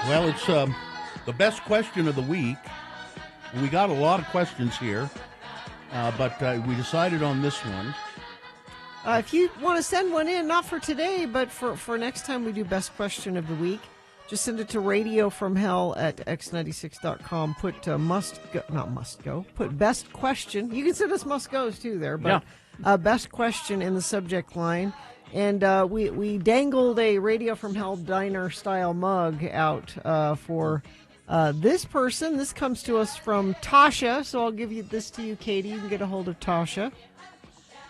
Well, it's the best question of the week. We got a lot of questions here, but we decided on this one. If you want to send one in, not for today, but for next time we do Best Question of the Week, just send it to radiofromhell@x96.com. Put put Best Question. You can send us must goes too there, but Best Question in the subject line. And we dangled a Radio from Hell diner style mug out for this person. This comes to us from Tasha, so I'll give this to you, Katie. You can get a hold of Tasha.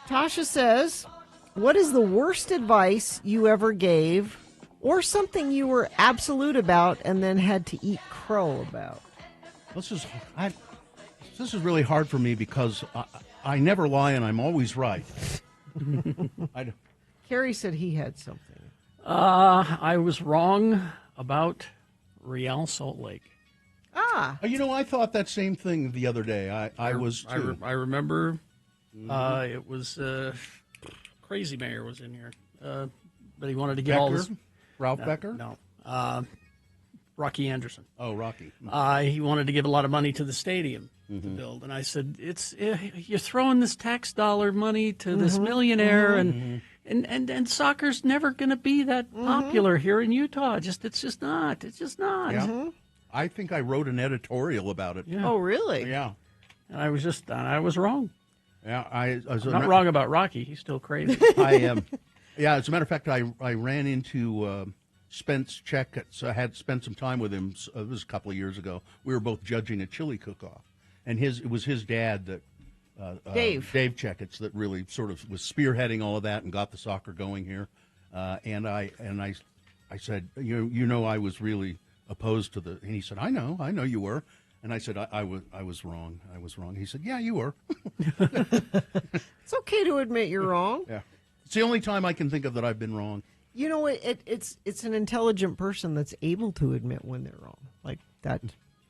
Tasha says, what is the worst advice you ever gave, or something you were absolute about and then had to eat crow about? This is really hard for me because I never lie and I'm always right. Kerry said he had something. I was wrong about Real Salt Lake. I thought that same thing the other day. I was too. I remember it was Crazy Mayor was in here, but he wanted to get all this. Ralph Becker? No. Rocky Anderson. Oh, Rocky. He wanted to give a lot of money to the stadium to build, and I said, you're throwing this tax dollar money to this millionaire, and soccer's never going to be that popular here in Utah. It's just not. Yeah. I think I wrote an editorial about it. Yeah. Oh, really? Yeah. And I was wrong. Yeah, I was I'm not wrong about Rocky. He's still crazy. Yeah, as a matter of fact, I ran into Spence Checketts. I had spent some time with him. It was a couple of years ago. We were both judging a chili cook-off, and it was his dad that Dave Checketts that really sort of was spearheading all of that and got the soccer going here. And I said, I was really opposed to and he said, I know you were. And I said, I was wrong. I was wrong. He said, yeah, you were. It's okay to admit you're wrong. Yeah. It's the only time I can think of that I've been wrong. You know, it's an intelligent person that's able to admit when they're wrong. Like that.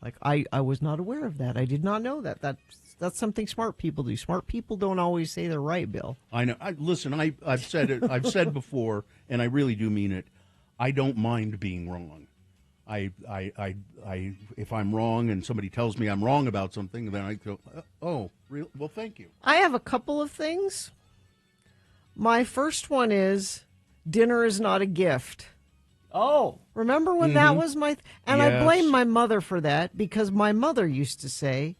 Like I was not aware of that. I did not know that. That's something smart people do. Smart people don't always say they're right, Bill. I know. Listen, I've said it. I've said before, and I really do mean it. I don't mind being wrong. If I'm wrong and somebody tells me I'm wrong about something, then I go, oh, really? Well, thank you. I have a couple of things. My first one is dinner is not a gift. Oh. Remember when that was my... And yes. I blame my mother for that because my mother used to say,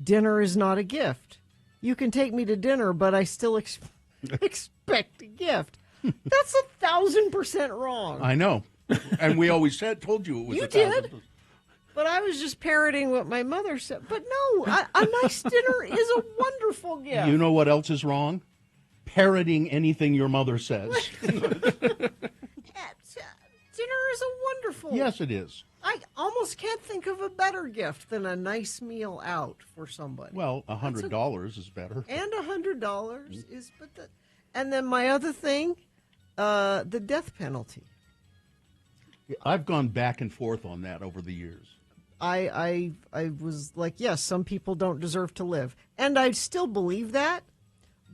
dinner is not a gift. You can take me to dinner, but I still expect a gift. That's 1,000% wrong. I know. And we always told you it was You 1,000%. did. But I was just parroting what my mother said. But no, a nice dinner is a wonderful gift. You know what else is wrong? Parroting anything your mother says. Dinner is a wonderful... Yes, it is. I almost can't think of a better gift than a nice meal out for somebody. Well, $100 is better. And $100 is... And then my other thing, the death penalty. I've gone back and forth on that over the years. I was like, yes, some people don't deserve to live. And I still believe that.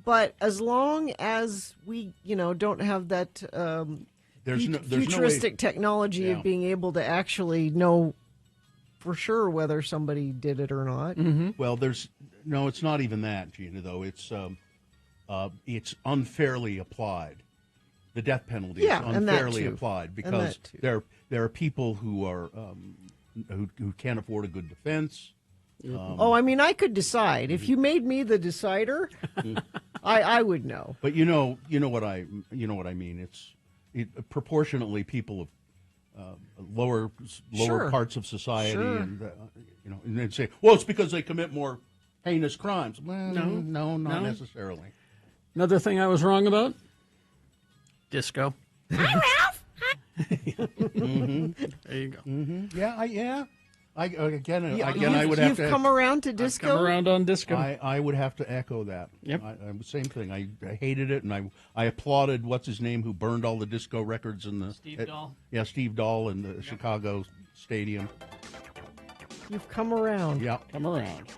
But as long as we, don't have that there's futuristic technology Yeah. of being able to actually know for sure whether somebody did it or not. Mm-hmm. Well, it's not even that, Gina, though. It's unfairly applied. The death penalty is unfairly applied because there are people who are who can't afford a good defense. I could decide. If you made me the decider, I would know. But you know what I mean. It's proportionately people of lower Sure. parts of society, Sure. and and they'd say, well, it's because they commit more heinous crimes. Well, no, not necessarily. Another thing I was wrong about? Disco. Hi, Ralph. There you go. Mm-hmm. Yeah. I would You've have to come around to disco. Come around on disco. I would have to echo that. Yep. Same thing. I hated it, and I applauded what's his name who burned all the disco records in the Steve Dahl. Yeah, Steve Dahl in the Chicago Stadium. You've come around. Yeah. Come around.